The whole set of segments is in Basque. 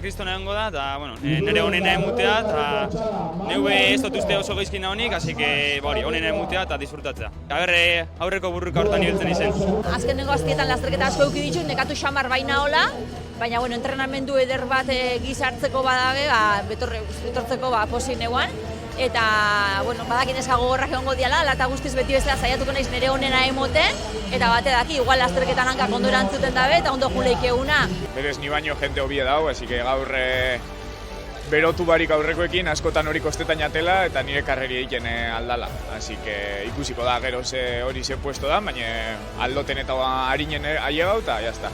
kristona egongo da, eta, bueno, nire honena emutea, eta neue ez dut uste oso geizkina honik, así que, honena emutea eta disfrutatzea. Aurreko burruka hortan ibiltzen izen. Azkenengo aztietan lasterketa asko eduki ditu, nekatu xamar baina hola, baina, entrenamendu eder bat gizartzeko badage, betortzeko posin neuan, eta, badakin eska gogorrak egongo diala, eta guztiz beti bezala saiatuko naiz nire honena emoten, eta bate daki, igual lasterketan hankak ondo erantzuten dabe, eta ondo juleik eguna. Berez ni baino jente hobie dau, así que gaur berotu barik aurrekoekin, askotan hori kostetan jatela, eta nire karreri egiten aldala. Así que ikusiko da gero hori ze puesto da, baina aldoten eta harinen ailegau, eta jazta.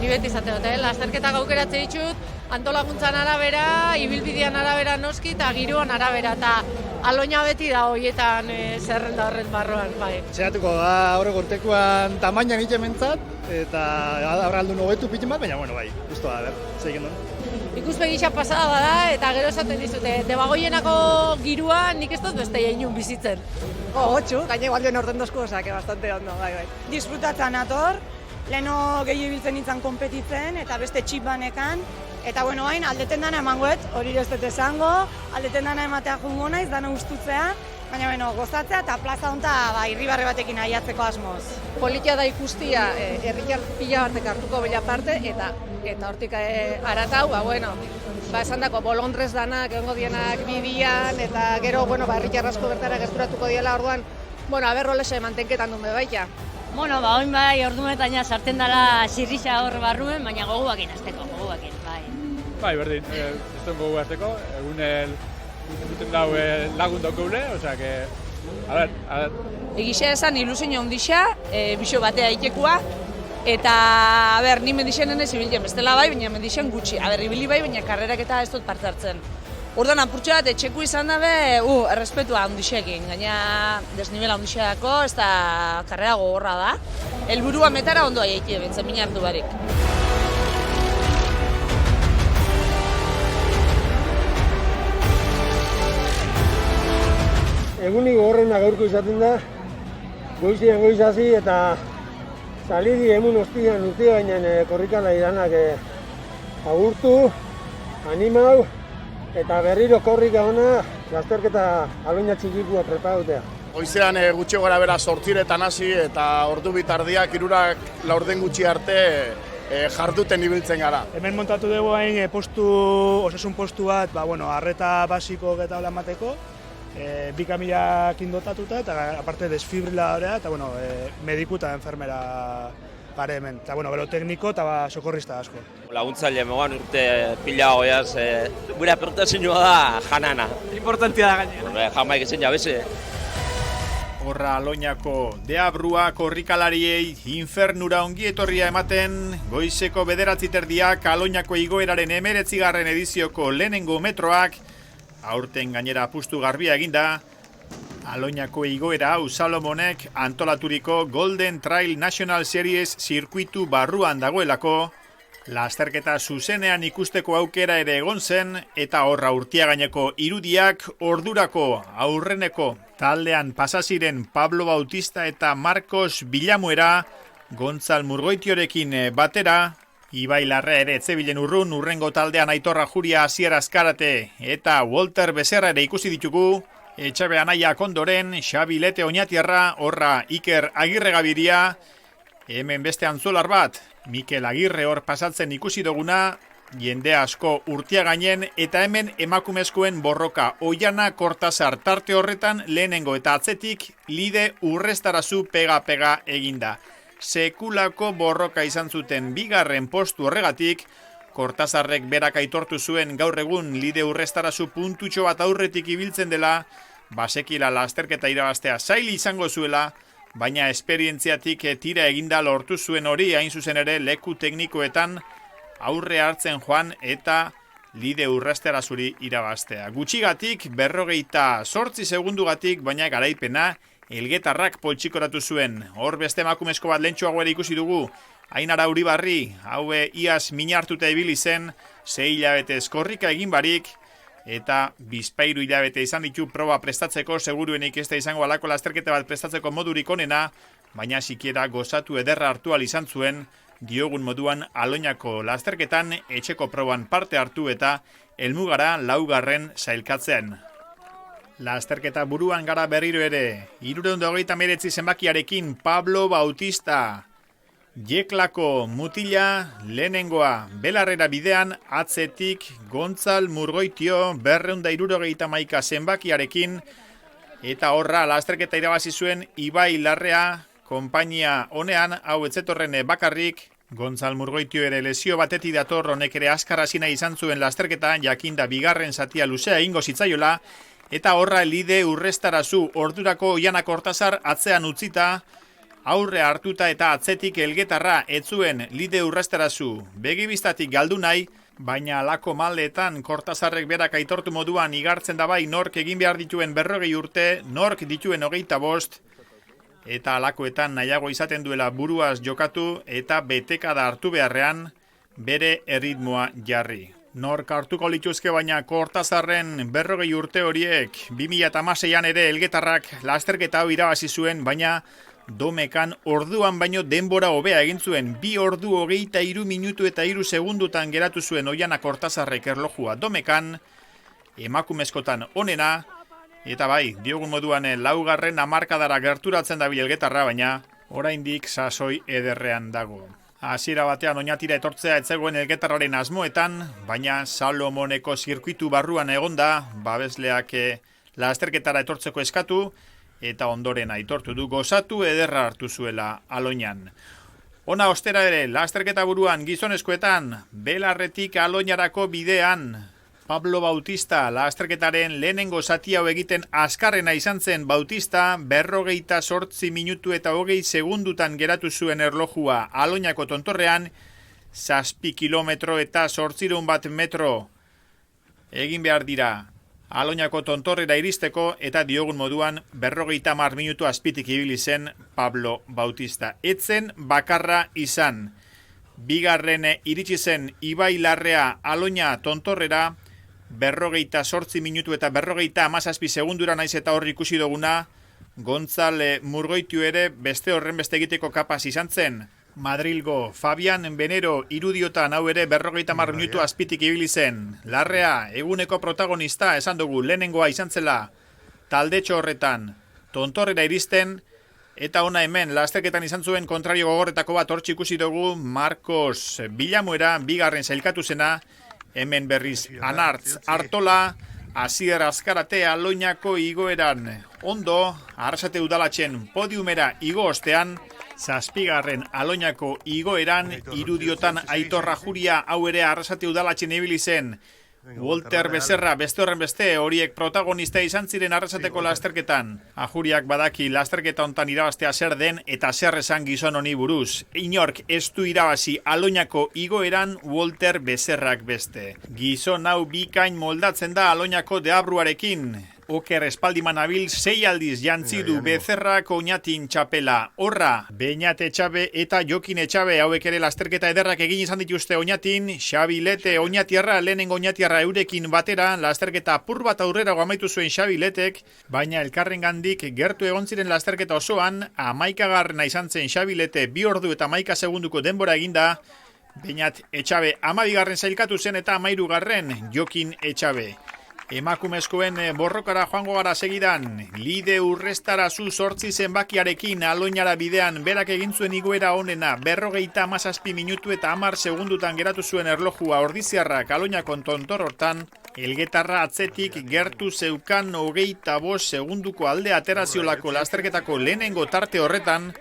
Ni beti izate dut, lasterketak aukeratze ditut, antolakuntzan arabera, ibilbidean arabera noski eta giroan arabera, eta aloina beti da horietan zerrenda horren barruan, bai. Zeratuko da horrek urtekoan tamainan ite mentzat, eta aurraldu nogetu pitin bat, baina bai, justo da, zeiken duen. Ikuspegi xa pasada bada, eta gero esaten dizute, debagoienako girua nik ez dut beste jainun bizitzen. Hotxu, gaine baldien orden dozko, osake, bastante ondo, bai. Disfrutatzen ator, leheno gehi ibiltzen nintzen konpetitzen, eta beste txip banekan, eta hain aldeten dana emangoet, hori ez dut esango, aldeten dana ematea jungo naiz, dana ustutzea, baina gozatzea eta plaza honta irribarre batekin aiatzeko asmoz. Politia da ikustia, herritar pila batek hartuko bila parte, eta hortik aratau, esan dako bolondrez danak, egongo dienak bidian, eta gero, herritar asko bertara gerturatuko diela, orduan, aberrolese mantenketan duen baita. Oin bai, orduetan sartzen dela zirrisa hor barruen, baina goguakin azteko, bai. Bai, berdin, ez duen gogu azteko, egunen duten dau lagun daukeule, osea, que, a ver. Egizia esan ilusio handixa, biso batea itekua, eta, ni mendixen ez ibilien bestela bai, baina mendixen gutxi. Ibili bai, baina karrerak eta ez dut parte hartzen. Orduan apurtxo bat, etxeku izan dabe, errespetua handixekin, gaina desnibela handixeako, ez da karrera gogorra da. Helburua metara ondo aiaitie bentzen, mina hartu barik. Egunik gogorrena gaurko izaten da, goizian goizazi eta salidi emun ostian utzia baina korrikala iranak agurtu, animau, eta berriro korrika ona, lasterketa aloina txikikua prepautea. Goizean gutxi gara bera 8:00 hasi eta ordu bitardiak 3:00 gutxi arte jarduten ibiltzen gara. Hemen montatu dugu hain osasun postu bat, arreta basiko eta hola emateko, 2 indotatuta eta aparte desfibriladorea eta mediku eta enfermera pare hemen. Eta gero tekniko eta sokorrista asko. Laguntzaile mogan urte pila goiaz, gure apertazioa da janana. Importantia da gainera. Jamaik ezen jabeze. Horra Aloñako deabrua korrikalariei infernura ongi etorria ematen, goizeko 9:00 Aloñako igoeraren 19. edizioko lehenengo metroak, aurten gainera apustu garbia eginda, Aloñako igoera hau Salomonek antolaturiko Golden Trail National Series zirkuitu barruan dagoelako, lasterketa zuzenean ikusteko aukera ere egon zen, eta horra Urtiagaineko irudiak ordurako aurreneko taldean pasaziren Pablo Bautista eta Marcos Villamuera, Gontzal Murgoitiorekin batera, Ibai Larrea ere etzebilen urrun, urrengo taldean Aitorra Juria, Asier Azkarate eta Walter Becerra ere ikusi ditugu, Etxabe Anaia Kondoren, Xabi Lete Oñatiarra, horra Iker Agirre Gabiria, hemen beste antzolar bat, Mikel Agirre hor pasatzen ikusi duguna, jende asko Urtiagainen, eta hemen emakumezkoen borroka Oiana Kortazar tarte horretan lehenengo eta atzetik Lide Urrestarazu pega eginda. Sekulako borroka izan zuten bigarren postu horregatik, Kortazarrek berak aitortu zuen gaur egun Lide Urrestarazu puntutxo bat aurretik ibiltzen dela, basekila lasterketa irabaztea zail izango zuela, baina esperientziatik tira eginda lortu zuen hori hain zuzen ere leku teknikoetan aurre hartzen joan eta Lide Urrestarazuri irabaztea. Gutxigatik 48 segundugatik, baina garaipena Elgetarrak poltsikoratu zuen. Hor beste emakumezko bat lentsuago ere ikusi dugu, Ainara Uribarri, haue iaz mina hartuta ibili zen, 6 hilabete korrika egin barik, eta 2 hilabete izan ditu proba prestatzeko, seguruenik ez da izango alako lasterketa bat prestatzeko modurik onena, baina sikiera gozatu ederra hartu izan zuen, diogun moduan Aloñako lasterketan etxeko proban parte hartu eta helmugara 4. sailkatzen. Lasterketa buruan gara berriro ere, 329 zenbakiarekin Pablo Bautista. Jeklako mutila lehenengoa, Belarrera bidean atzetik Gontzal Murgoitio 271 zenbakiarekin, eta horra lasterketa irabazi zuen Ibai Larrea konpainia honean, hau etzetorren bakarrik, Gontzal Murgoitio ere lesio batetik dator, honek ere azkar hasi nahi izan zuen lasterketa, jakinda bigarren zatia luzea egingo zitzaiola, eta horra Lide Urrestarazu ordurako Oiana Kortazar atzean utzita, aurre hartuta eta atzetik Elgetarra etzuen Lide Urrestarazu begibistatik galdu nahi, baina alako maldeetan Kortazarrek berak aitortu moduan igartzen da bai nork egin behar dituen 40 urte, nork dituen 25, eta alakoetan nahiago izaten duela buruaz jokatu eta betekada hartu beharrean bere erritmoa jarri. Nork hartuko lituzke baina Kortazarren 40 urte horiek 2016an ere Elgetarrak lasterketa hau irabazi zuen, baina Domekan orduan baino denbora hobea egin zuen, 2 ordu 23 minutu eta 3 segundutan geratu zuen Oiana Kortazarrek erlojua Domekan, emakumezkotan onena, eta bai, diogun moduan 4. hamarkadara gerturatzen dabil Elgetarra, baina oraindik sasoi ederrean dago. Hasiera batean Oñatira etortzea etzegoen Elgetarraren asmoetan, baina Salomoneko zirkuitu barruan egonda, babesleak lasterketara etortzeko eskatu, eta ondoren aitortu du gozatu ederra hartu zuela Aloñan. Ona ostera ere, lasterketa buruan gizonezkoetan, Belarretik Aloñarako bidean, Pablo Bautista lasterketaren lehenengo zati hau egiten azkarrena izan zen Bautista, 48 minutu eta 20 segundutan geratu zuen erlojua Aloñako tontorrean, 7 kilometro eta 800 metro egin behar dira Aloñako tontorrera iristeko, eta diogun moduan 50 minutu azpitik ibili zen Pablo Bautista. Etzen bakarra izan. Bigarren iritsi zen Ibai Larrea Aloña tontorrera, 48 minutu eta 57 segundura naiz eta hor ikusi duguna, Gontzal Murgoitiu ere beste horren beste egiteko kapaz izan zen. Madrilgo Fabian Benero irudiotan hau ere 50 minutu azpitik ibili zen. Larrea, eguneko protagonista esan dugu lehenengoa izan zela taldetxo horretan tontorrera iristen, eta ona hemen lasterketan izan zuen kontrario gogorretako bat hortxe ikusi dugu Marcos Villamuera bigarren sailkatu zena, hemen berriz Anartz Artola, Asier Azkarate Aloñako igoeran ondo, Arrasate udalatxen podiumera igo ostean, 7. Aloñako igoeran, irudiotan Aitor Ajuria hau ere Arrasate udalatxen ibili zen. Walter Becerra beste horren beste horiek protagonista izan ziren Arrasateko lasterketan. Ajuriak badaki lasterketa hontan irabaztea zer den eta zer esan gizon honi buruz. Inork ez du irabazi Aloñako igoeran Walter Becerrak beste. Gizon hau bikain moldatzen da Aloñako deabruarekin. Oker espaldiman abil 6 aldiz jantzi du Becerrak Oñatin txapela. Horra, Beñat Etxabe eta Jokin Etxabe hauek ere lasterketa ederrak egin izan dituzte Oñatin, Xabi Lete Oñatiarra, lehenengo Oñatiarra eurekin batera, lasterketa apur bat aurrera amaitu zuen Xabi Letek, baina elkarrengandik gertu egon ziren lasterketa osoan, 11. izan zen Xabi Lete 2 ordu eta 11 segunduko denbora eginda, Beñat Etxabe 12. sailkatu zen eta 13. Jokin Etxabe. Emakumezkoen borrokara joango gara segidan, Lide Urrestarazu 8 zenbakiarekin Aloñara bidean berak egin zuen igoera onena, 57 minutu eta 10 segundutan geratu zuen erlojua ordiziarrak Aloñako tontor hortan, Elgetarra atzetik gertu zeukan 25 segunduko alde ateraziolako lasterketako lehenengo tarte horretan,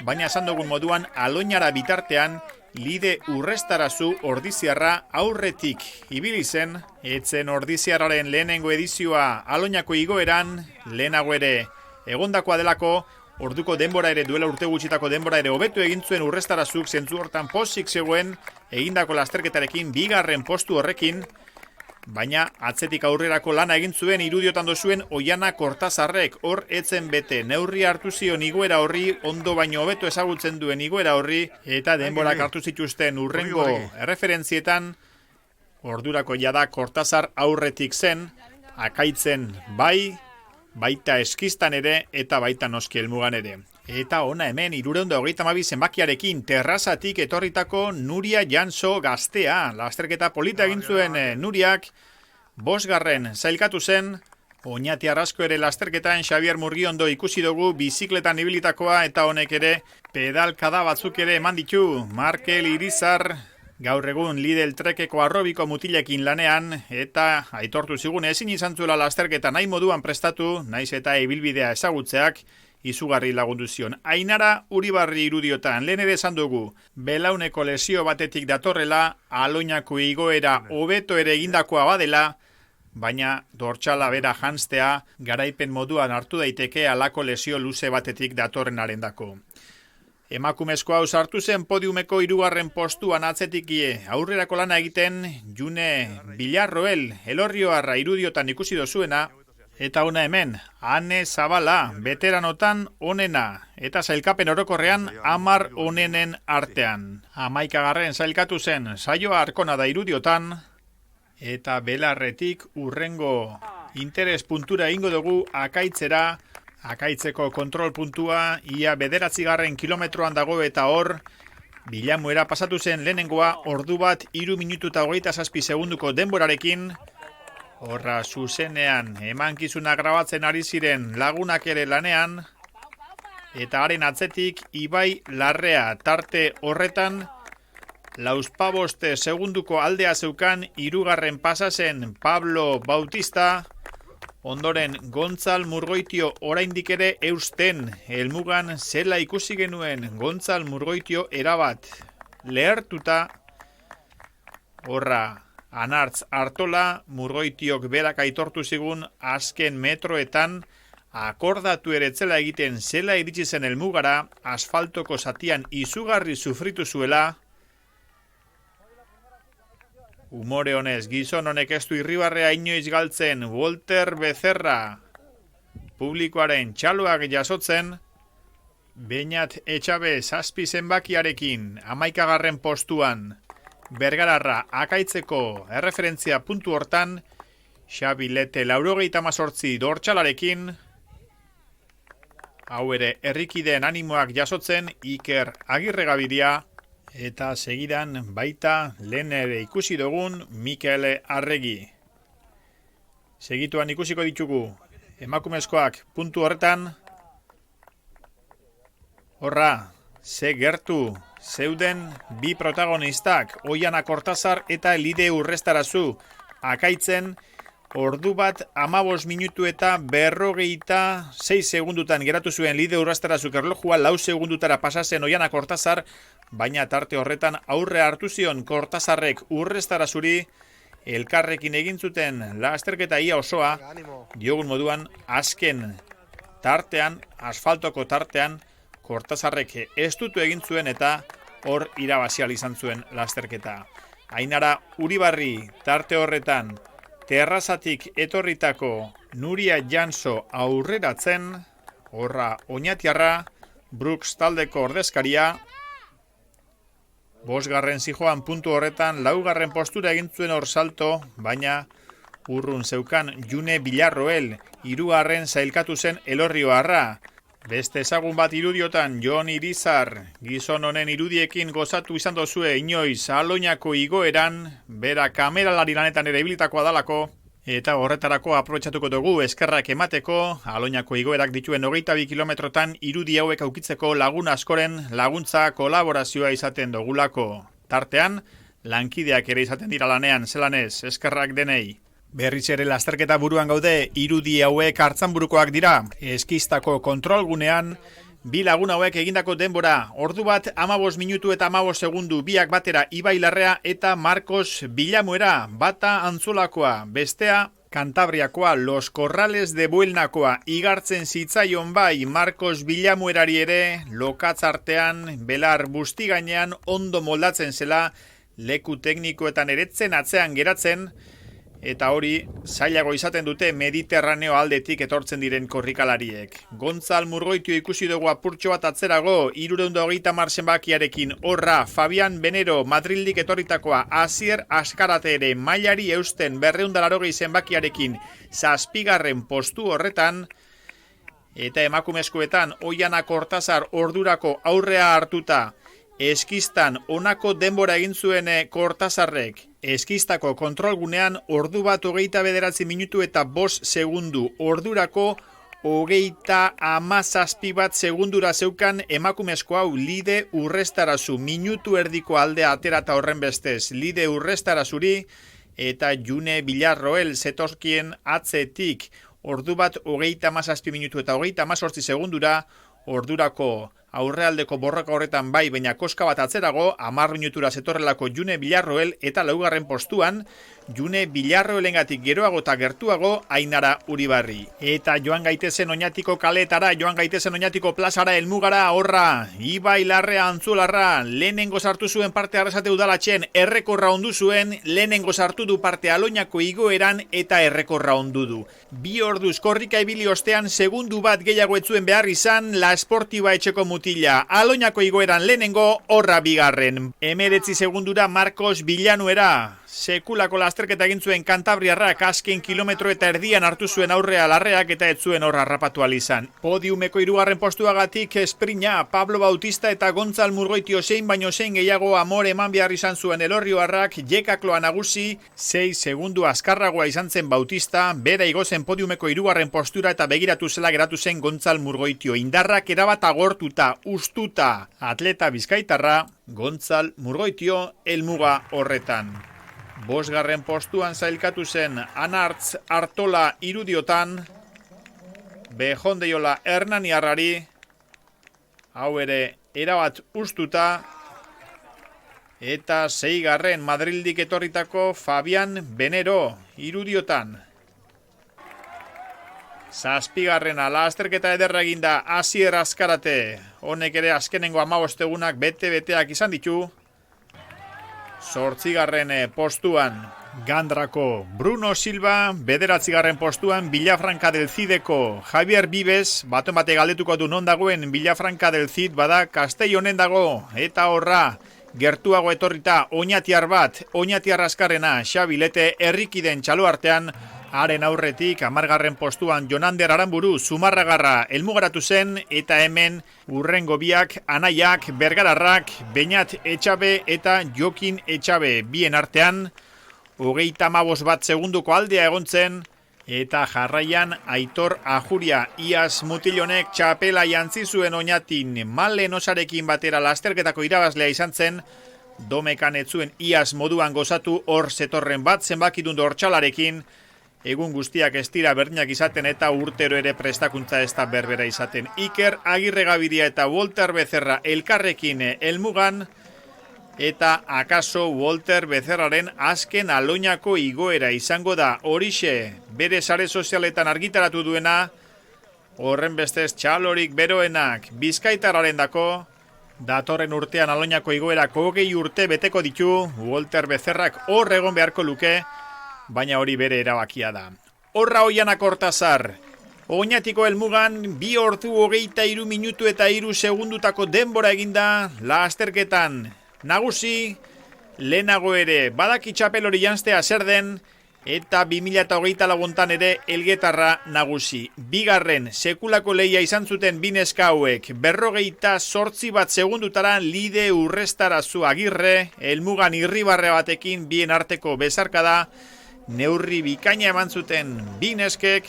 baina esan dugun moduan Aloñara bitartean, Lide Urrestarazu ordiziarra aurretik ibili zen, etzen ordiziarraren lehenengo edizioa Aloñako igoeran, lehenago ere egondakoa delako, orduko denbora ere duela urte gutxitako denbora ere hobetu egin zuen Urrestarazuk zentzu hortan pozik zegoen egindako lasterketarekin 2. postu horrekin, baina atzetik aurrerako lana egin zuen irudiotan dozuen Oiana Kortazarrek, hor etzen bete neurri hartu zion igoera horri, ondo baino hobeto ezagutzen duen igoera horri, eta denborak hartu zituzten urrengo erreferentzietan, ordurako jada Kortazar aurretik zen, akaitzen bai, baita eskistan ere, eta baita noski helmugan ere. Eta ona hemen 332 zenbakiarekin terrazatik etorritako Nuria Janso gaztea. Lasterketa polita egin zuen Nuriak, 5. sailkatu zen. Oñati Arrasko ere lasterketan Xabier Murgiondo ikusi dugu bizikletan ibilitakoa eta honek ere pedalkada batzuk ere eman ditu. Markel Irizar gaur egun Lidl Trekeko arrobiko mutilekin lanean eta aitortu zigun ezin izan zuela lasterketa nahi moduan prestatu, naiz eta ibilbidea ezagutzeak izugarri lagundu zion. Ainara Uribarri irudiotan, lehen ere esan dugu, belauneko lesio batetik datorrela, Aloñako igoera hobeto ere egindakoa badela, baina dortsala bera janztea garaipen moduan hartu daiteke halako lesio luze batetik datorrenarendako. Emakumezko hau sartu zen podiumeko 3. postuan atzetikie aurrerako lana egiten June Villarroel Elorrioarra irudiotan ikusi dozuena, eta ona hemen, Ane Zabala, veteranotan onena, eta sailkapen orokorrean 10 onenen artean. 11. sailkatu zen Saioa Arkona da irudiotan, eta Belarretik urrengo interes puntura ingo dugu Akaitzera, Akaitzeko kontrol puntua ia 9. kilometroan dago eta hor, Bilamuera pasatu zen lehenengoa ordu bat 3 minutu eta 27 segunduko denborarekin, horra zuzenean emankizuna grabatzen ari ziren lagunak ere lanean, eta haren atzetik Ibai Larrea tarte horretan, 55 segunduko aldea zeukan 3. pasa zen Pablo Bautista, ondoren Gontzal Murgoitio oraindik ere eusten, helmugan zela ikusi genuen Gontzal Murgoitio erabat lehertuta, horra Anartz Artola, Murgoitiok berak aitortu zigun azken metroetan akordatu ere etzela egiten zela iritsi zen helmugara, asfaltoko zatian izugarri sufritu zuela. Umore honez, gizon honek ez du irribarrea inoiz galtzen, Walter Becerra, publikoaren txaloak jasotzen, Beñat Etxabe 7 zenbakiarekin, 11. postuan, Bergararra Akaitzeko erreferentzia puntu hortan, Xabi Lete 98 dortxalarekin, hau ere herrikideen animoak jasotzen, Iker Agirregabiria, eta segidan baita lehen ere ikusi dugun Mikel Arregi. Segituan ikusiko ditugu emakumezkoak puntu horretan, horra, ze gertu zeuden bi protagonistak, Oiana Kortazar eta Lide Urrestarazu, Akaitzen ordu bat 15 minutu eta 56 segundutan geratu zuen Lide Urrestarazuk erlojua, 4 segundutara pasazen Oiana Kortazar, baina tarte horretan aurre hartu zion Kortazarrek Urrestarazuri, elkarrekin egin zuten lasterketa ia osoa, diogun moduan azken tartean, asfaltoko tartean, Kortazarrek ez dutu egin zuen eta hor irabazial izan zuen lasterketa. Ainara Uribarri tarte horretan terrazatik etorritako Nuria Janso aurreratzen, horra Oñatiarra, Brooks taldeko ordezkaria, 5. zijoan puntu horretan 4. postura egin zuen hor salto, baina urrun zeukan June Villarroel, 3. sailkatu zen Elorrioarra. Beste ezagun bat irudiotan Jon Irizar, gizon honen irudiekin gozatu izan dozue inoiz Aloñako igoeran, bera kameralari lanetan ere ibilitakoa dalako, eta horretarako aprobetxatuko dugu eskerrak emateko, Aloñako igoerak dituen 22 kilometrotan irudi hauek aukitzeko lagun askoren laguntza kolaborazioa izaten dugulako. Tartean, lankideak ere izaten dira lanean, zelanez, eskerrak denei. Berriz ere lasterketa buruan gaude, irudi hauek hartzanburukoak dira. Eskistako kontrolgunean, bi lagun hauek egindako denbora, ordu bat 15 minutu eta 15 segundu, biak batera Ibai Larrea eta Marcos Villamuera, bata Antzolakoa, bestea Kantabriakoa, Los Corrales de Buelnakoa, igartzen zitzaion bai Marcos Villamuerari ere, lokatzartean, belar busti gainean ondo moldatzen zela, leku teknikoetan eretzen atzean geratzen, eta hori zailago izaten dute Mediterraneo aldetik etortzen diren korrikalariek. Gontzal Murgoitio ikusi dugu apurtxo bat atzerago, 330 zenbakiarekin, horra Fabian Benero Madrildik etorritakoa, Asier Askarate ere mailari eusten 280 zenbakiarekin 7. postu horretan, Eta emakumezkoetan Oiana Kortazar ordurako aurrea hartuta, eskistan honako denbora egin zuen Kortazarrek, eskistako kontrolgunean ordu bat 29 minutu eta 5 segundu, ordurako 37 bat segundura zeukan emakumezko hau Lide Urrestarazu, minutu erdiko aldea aterata horren bestez, Lide Urrestarazuri eta June Villarroel zetorkien atzetik, ordu bat 37 minutu eta 38 segundura, ordurako aurrealdeko borroka horretan bai, baina koska bat atzerago, 10 minutura zetorrelako June Villarroel eta laugarren postuan, June Villarroelengatik geroago eta gertuago Ainara Uribarri. Eta joan gaitezen Oñatiko kaletara, joan gaitezen Oñatiko plazara helmugara, horra, Ibai Larrea Antzularra, lehenengo sartu zuen parte Arrasate udalatxen, errekorra ondu zuen, lehenengo sartu du parte Aloñako igoeran eta errekorra ondu du. 2 orduz korrika ibili ostean segundu bat gehiago etzuen behar izan La Esportiba etxeko mutila. Aloñako igoeran lehenengo, horra bigarren. 19 segundura Marcos Villanuera. Sekulako lasterketa egin zuen Kantabriarrak, azken kilometro eta erdian hartu zuen aurrea Larreak eta ez zuen horra harrapatu izan. Podiumeko 3. postuagatik esprina, Pablo Bautista eta Gontzal Murgoitio zein baino zein gehiago amore eman behar izan zuen Elorrioarrak, Jekakloa nagusi, 6 segundu azkarragoa izan zen Bautista, bera igozen podiumeko 3. postura eta begiratu zela geratu zen Gontzal Murgoitio. Indarrak erabat agortuta, ustuta, atleta bizkaitarra, Gontzal Murgoitio helmuga horretan. 5. postuan zailkatu zen Anartz Artola Irudiotan, Bejondeiola Hernaniarrari, hau ere erabat ustuta, eta 6. Madrildik etorritako Fabian Benero Irudiotan. 7. lasterketa ederra eginda Asier Azkarate, honek ere azkenengo 15 egunak bete-beteak izan ditu. 8. postuan Gandrako Bruno Silva, 9. postuan Villafranca del Cideko Javier Vives, baten bate galdetuko du non dagoen Villafranca del Cid, bada Castellonen dago, eta horra gertuago etorrita Oñatiar bat, Oñatiar Azkarrena, Xabilete Herrikiden txalo artean, haren aurretik 10. postuan Jonander Aramburu Zumarragarra helmugaratu zen, eta hemen urrengo biak Anaiak Bergararrak, Beñat Etxabe eta Jokin Etxabe, bien artean 35 bat segunduko aldea egontzen, eta jarraian Aitor Ajuria, iaz mutilonek txapela jantzi zuen Oñatin, Malen Osarekin batera lasterketako irabazlea izan zen, domekan ez zuen iaz moduan gozatu, hor zetorren bat zenbakitundu hortxalarekin, egun guztiak ez dira berdinak izaten eta urtero ere prestakuntza ez da berbera izaten. Iker Agirregabiria eta Walter Becerra elkarrekin helmugan, eta akaso Walter Becerraren azken Aloñako igoera izango da, horixe bere sare sozialetan argitaratu duena, horren bestez txalorik beroenak Bizkaitarraren dako, datorren urtean Aloñako igoerako 20 urte beteko ditu, Walter Becerrak hor egon beharko luke, baina hori bere erabakia da. Horra Oiana Kortazar, Oñatiko helmugan 2 ordu 23 minutu eta 3 segundutako denbora eginda lasterketan. Nagusi, lehenago ere badaki txapel hori janztea zer den, eta 2024 laguntan ere Elgetarra nagusi. 2. sekulako lehia izan zuten bineska hauek, 48 bat segundutara Lide Urrestarazu Agirre, helmugan irribarre batekin bien arteko bezarkada, neurri bikaina eman zuten bineskek,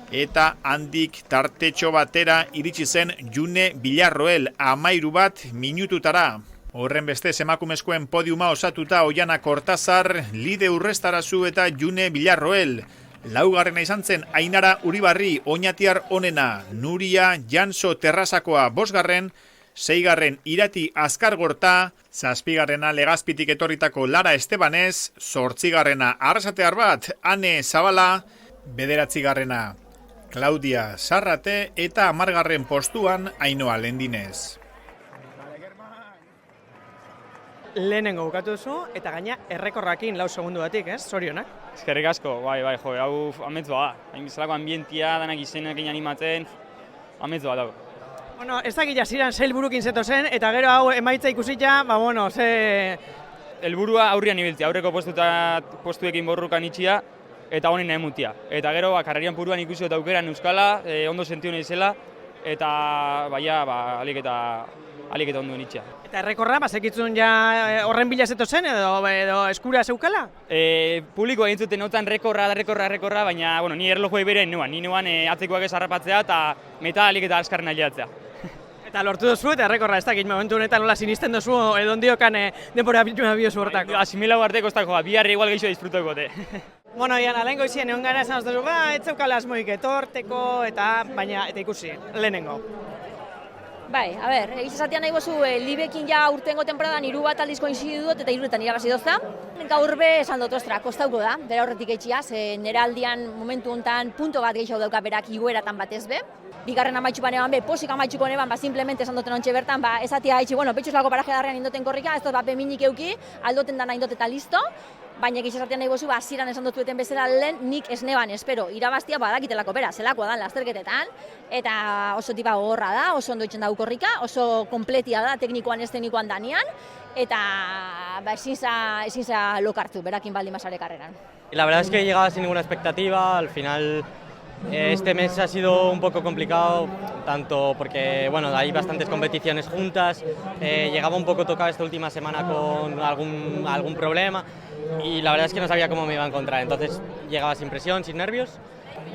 eta handik tartetxo batera iritsi zen June Villarroel 13 bat minututara. Horren bestez emakumezkoen podiuma osatuta Oiana Kortazar, Lide Urrestarazu eta June Villarroel. 4. izan zen Ainara Uribarri, Oñatiar onena, Nuria Janso Terrasakoa 5. 6. Irati Azkargorta, 7. Legazpitik etorritako Lara Estebanez, 8. Arrasatear bat, Ane Zabala, 9. Claudia Sarrate eta 10. postuan Ainhoa Lendinez. Lehenengo bukatu duzu, eta gaina errekorrakin 4 segundu batik, ez? Zorionak. Eskerrik asko, bai, jo, hau ametzoa da. Hain bizalako ambientia, danak izenekin animatzen, ametzoa da. Bueno, ez dakit jasiran burukin zeto zen, eta gero hau emaitza ikusita, ze... Helburua aurrian ibiltzea, aurreko postuekin borrukan itxia, eta honen emutia. Eta gero, karrerian puruan ikusi eta aukeran euskala, ondo sentiu nahi zela, eta baina alik eta ondo nitxea. Eta errekorra, basekitzun ja horren bila zeto zen edo eskura zeukala? Publiko egin zuten notan rekorra, baina ni erlojuei bere nuan, ni nuan atzekoak ez harrapatzea eta meta alik eta askarren aliatzea. Eta lortu duzu eta errekorra, ez dakit momentu honetan nola sinisten duzu edo ondiokan denbora biozu hortako. Asimilau arteko ez dagoa, biharri igual gehiago disfrutuko gote. Bueno, Ian, alen goizien egon gara esan duzu, ez zeukala asmoik etorteko eta ikusi, lehenengo. Bai, a ber, egizazatean nahi gozu, Libekin ja urtengo temporadan 3 bat aldiz koinzidu dut eta 3etan irabazi dozta. Gaur be esan dut, ostra, kostauko da, bera horretik eitxia, nire aldian momentu honetan punto bat gehiago dauka berak igoeratan batez be. Bigarren amaitxupan eban be, posik amaitxuko neban, simplemente esan duten ontxe bertan, esatia haitxi, petxuslako paraje darrean indoten korrika, ez dut minik euki, aldoten dana indot eta listo. Baina egizazatean nahi gozu, hasieran esan dutueten bezala lehen, nik ez neban espero, irabaztia badakitelako bera, zelakoa dan lasterketetan, eta oso tipa gogorra da, oso ondo itxen dago korrika, oso kompletia da, teknikoan ez teknikoan danean, eta ezin za lokartu, berakin baldin basare karreran. La verdad es que llegaba sin ninguna expectativa, al final este mes ha sido un poco complicado, tanto porque hay bastantes competiciones juntas, llegaba un poco tocado esta última semana con algún problema y la verdad es que no sabía cómo me iba a encontrar, entonces llegaba sin presión, sin nervios.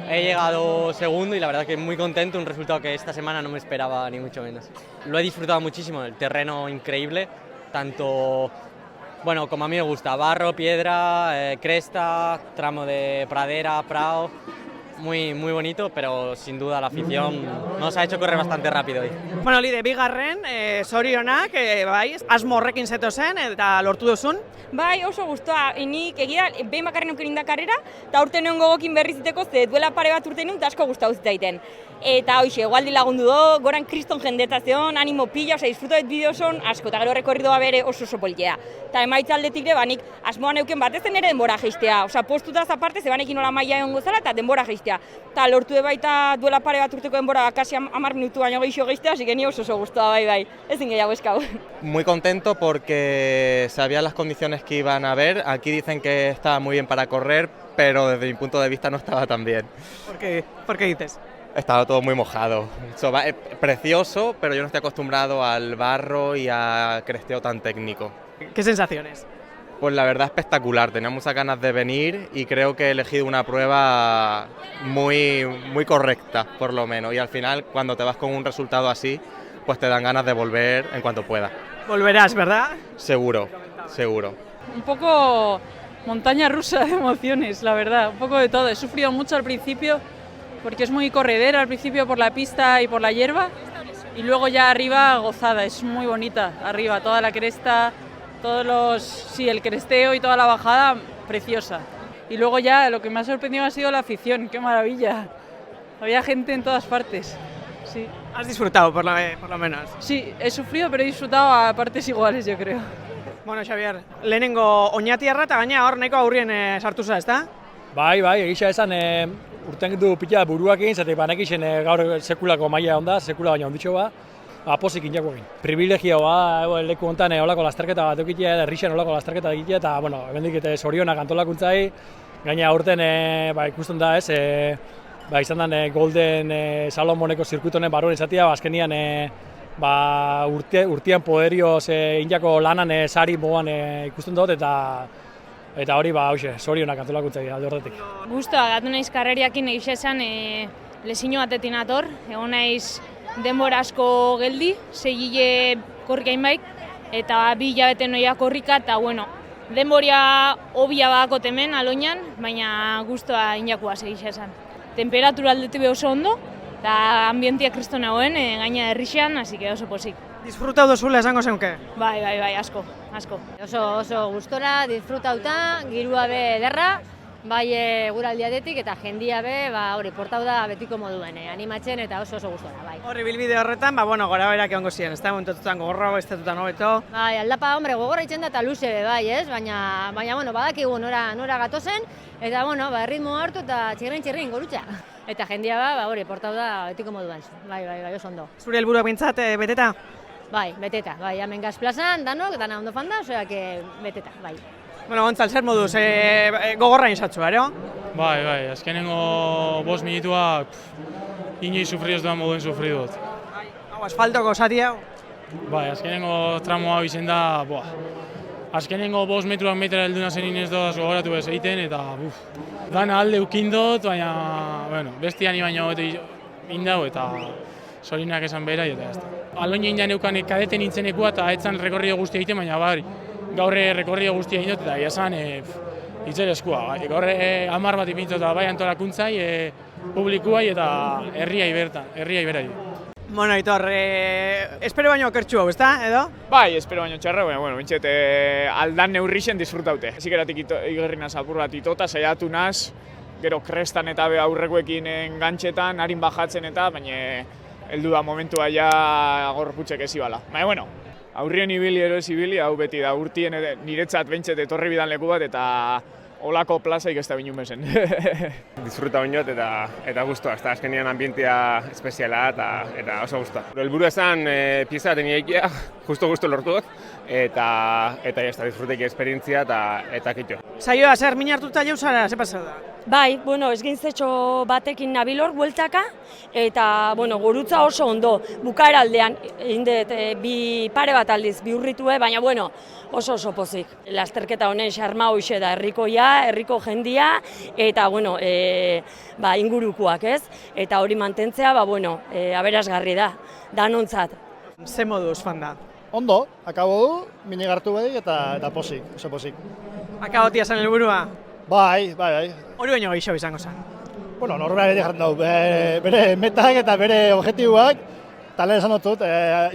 He llegado segundo y la verdad que muy contento, un resultado que esta semana no me esperaba ni mucho menos. Lo he disfrutado muchísimo, el terreno increíble, tanto como a mí me gusta, barro, piedra, cresta, tramo de pradera, prado. Muy bonito, pero sin duda la afición nos ha hecho correr bastante rápido hoy. Bueno, Lide, bigarren, zorionak, bai, asmo horrekin zeto zen eta lortu duzun? Bai, oso gustoa, nik egia behin bakarren eukerin da karrera, eta urte nuen gogokin berriziteko, ze duela pare bat urte nuen, eta asko gustau zitaiten. Eta hoxe, gualdi lagundu do, goran kriston jendetazion, animo pila, disfrutoet bideoson, asko, eta gero rekorridoa bere oso polkea. Eta emaitza aldetik de, nik asmoan euken batez ere denbora geistea, postutaz aparte, zebanekin nola maila egon gozala, eta denbora geistea. Eta lortu baita duela pare bat urteko denbora, kasi 10 minutu baino gehiago geistea, así que ni oso gustoa, bai, ezin gehiago eskau. Muy contento porque sabía las condiciones que iban a haber. Aquí dicen que estaba muy bien para correr, pero desde mi punto de vista no estaba tan bien. ¿Por qué dices? Estaba todo muy mojado. Precioso, pero yo no estoy acostumbrado al barro y a cresteo tan técnico. ¿Qué sensaciones? Pues la verdad espectacular, tenía muchas ganas de venir y creo que he elegido una prueba muy correcta, por lo menos. Y al final, cuando te vas con un resultado así, pues te dan ganas de volver en cuanto pueda. Volverás, ¿verdad? Seguro. Un poco montaña rusa de emociones, la verdad, un poco de todo. He sufrido mucho al principio porque es muy corredera al principio por la pista y por la hierba y luego ya arriba gozada, es muy bonita, arriba toda la cresta, el cresteo y toda la bajada, preciosa. Y luego ya lo que me ha sorprendido ha sido la afición, qué maravilla. Había gente en todas partes. Sí. ¿Has disfrutado por lo menos? Sí, he sufrido pero he disfrutado a partes iguales, yo creo. Bueno, Xavier, lehenengo oñatiarra eta gaina hor neko aurrien sartu za, ezta? Bai, egisa esan urten du pila buruak egin, zate banekixen gaur sekulako maila onda, sekula baina onditxo apozik inako egin. Privilegioa, leku hontan olako lasterketa bat eukitea, herrixen olako lasterketa egitea, eta, hemendik eta zorionak antolakuntzai, gaina aurten ikusten da ez, izan den Golden Salomoneko zirkuitonen barruan izatea, azkenian urtean poderioz inako lanan sari moan ikusten dut, eta hori zorionak antolakuntzai alde horretik. Gustoa, gatu naiz karreriakin egisa esan lesino batetin ator, egon naiz denbora asko geldi, segile korrikain baik, eta 2 hilabete noia korrika, eta denboria obia badako temen aloinan, baina gustoa inakua segisa esan. Temperatura aldetik oso ondo, eta ambientia kriston nagoen, gaina herrixean, así que oso posik. Disfrutau dozula esango zeunke? Bai, asko. Oso gustora, disfrutauta, girua be ederra, bai guraldiadetik eta jendia be, hori portau da betiko moduen, animatzen eta oso gustora, bai. Hori bilbide horretan, gora berak egongo ziren, ez da momentutan gogorra, ez da hobeto. Bai, aldapa, gogorra itzen da eta luze be, bai, ez? Baina, badakigu nora gatozen, eta, erritmo hartu eta txirrin gorutza. Eta jendia hori portau da betiko moduan, bai, oso ondo. Zure helburuak bintzat, beteta? Bai, beteta, hemen Gaz plazan, danok, dana ondo fanda, osea, beteta, bai. Gontzal, zer moduz, gogorra inzatzu, ero? Bai, azkenengo 5 minutuak inoiz sufri ez doan moduen sufri dut. Hau, asfaltoko zati hau? Bai, azkenengo tramo hau izen da, azkenengo 5 metruak metera heldu nazen inez doaz gogoratu ez egiten, eta dana alde ukin dut, baina, bueno, besti ani baino indau eta zorinak esan bera, eta jazta. Aloin egin da neukan kadete nintzenekua eta etzan rekorrio guztia egiten, baina bari, gaur rekorrio guztia egin dut, eta esan itzeleskua. Gaur 10 bat ipintu eta bai antolakuntzai, publikuai eta herriai berai. Bueno, Aitor, espero baino okertxu hau, ezta, edo? Bai, espero baino txarra, baina, bueno, bintxet, aldan neurrixen disfrutaute. Zikeratik igerri naz apur bat itota, saiatu naz, gero krestan eta aurrekoekin engantxetan, harin bajatzen eta, baina heldu da momentua ja gorputzek ez ibala. Baina, bueno, aurrien ibili ero ez ibili, hau beti da urtien niretzat bintxet etorri bidan leku bat, eta olako plazaik ez da binun bezen. Disfruta oinot eta guztua, eta azkenian ambientia espeziala eta oso guztua. Helburu esan pieza bat egin justo lortu dut, eta jazta disfruteik esperientzia eta kitxo. Saioa, zer, min hartuta jauzara, ze pasau da? Bai, esgintzetxo batekin nabilor, bueltaka, eta, gurutza oso ondo, bukaera aldean, indet, bi pare bat aldiz, bi urritue, baina, oso pozik. Lasterketa honen xarma hoxe da, herriko jendia, eta, ingurukoak, ez? Eta hori mantentzea, aberasgarri da, danontzat. Ze moduz, fanda? Ondo, akabo du, minigartu bedik eta pozik, oso pozik. Akabotia zen helburua? Bai. Hori baino gehiago izango zen? Norbera jartzen dugu, bere metak eta bere objektiboak, eta lehen esan dut,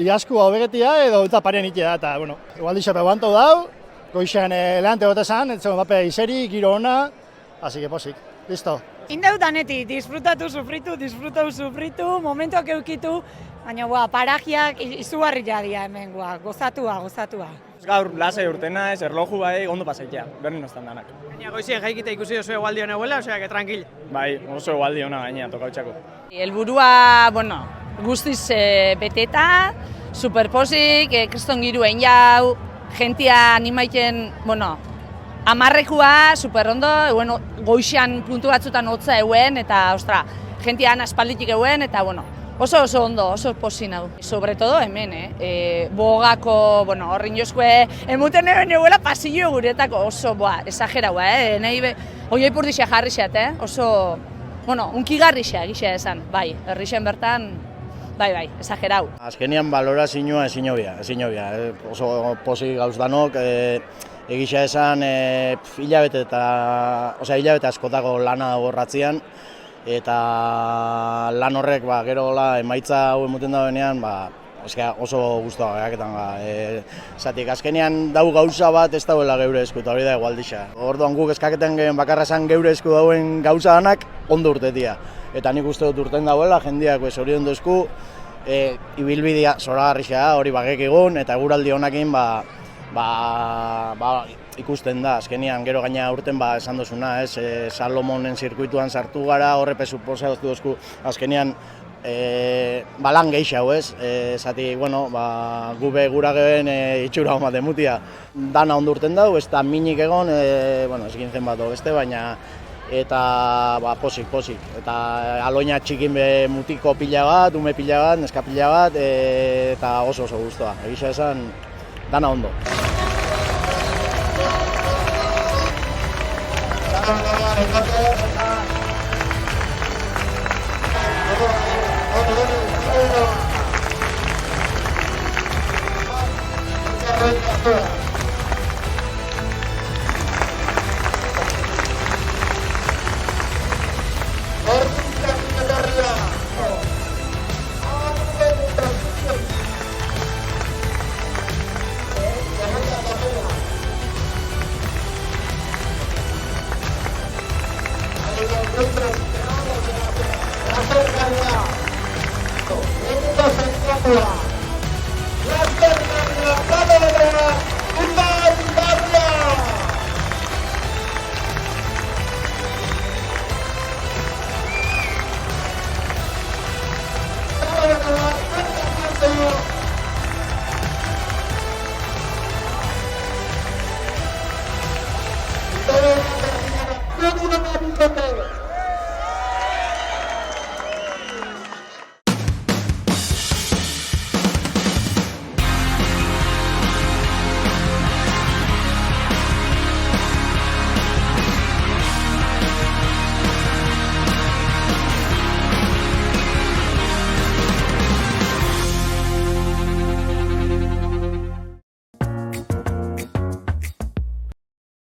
iaskua hobegetia edo eta parean itea, eta, igual dixape guantau dau, goixean lehante gote esan, etxegon bape izeri, giro ona, así que posik, listo. Indeu danetik, disfrutatu, sufritu, momentuak eukitu, baina parajiak izugarria dira hemen, gozatua. Gaur lasai urtena ez, erloju bai, ondo pasaitea, berdin oztan danak. Baina goizien jaikita ikusi oso egualdi hona huela, osea, que tranquil. Bai, oso egualdi hona gaina, tokautxako. Helburua, guztiz beteta, superposik, kriston giruen jau, jentia animaiken, amarrekua, superrondo, goixean puntu batzutan hotza euen, eta, jentian aspalditik euen, eta, oso ondo, oso posin hau. Sobre todo hemen, bogako, horrin jozkue, emuten eguela pasillo guretako, oso, esagerau, nahi oioi purdixa jarri xeat, oso, unkigarri xeat, egitea esan, bai, herrixen bertan, bai, esagerau. Azkenian balorazioa ezin hobia, oso posi gauz danok, egitea esan, hilabete askotako lana gorratzean, eta lan horrek gero emaitza hau emuten da benean, oso guztua gaketan. Zatik, azkenean dau gauza bat ez dauela geure esku, eta hori da egualdixa. Orduan guk eskaketen gehen bakarra esan geure esku dauen gauza danak ondo urtetia. Eta nik uste dut urten dauela, jendiak hori ondo esku, ibilbidea zoragarria hori bagek egun, eta eguraldi honakin ikusten da, azkenian gero gaina urten esan duzuna, Salomonen zirkuituan sartu gara, horrepe suposatu duzku, azkenian lan gehiago, zati, gube gura geben itxura homa demutia. Dana ondo urten dau, ez da minik egon, ez gintzen bat beste, baina eta posik. Eta aloina txikin mutiko pila bat, ume pila bat, neska pila bat, eta oso guztua. Egisa esan, dana ondo. Gracias.